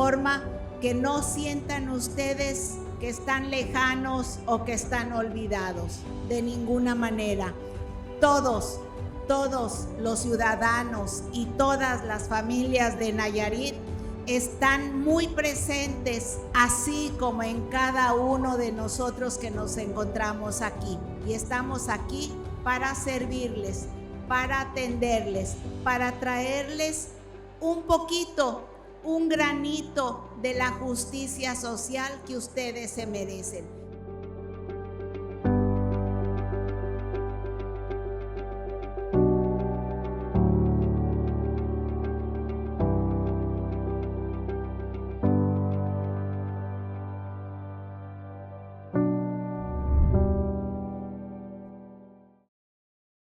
forma que no sientan ustedes que están lejanos o que están olvidados, de ninguna manera. Todos los ciudadanos y todas las familias de Nayarit están muy presentes, así como en cada uno de nosotros que nos encontramos aquí. Y estamos aquí para servirles, para atenderles, para traerles un poquito, un granito de la justicia social que ustedes se merecen.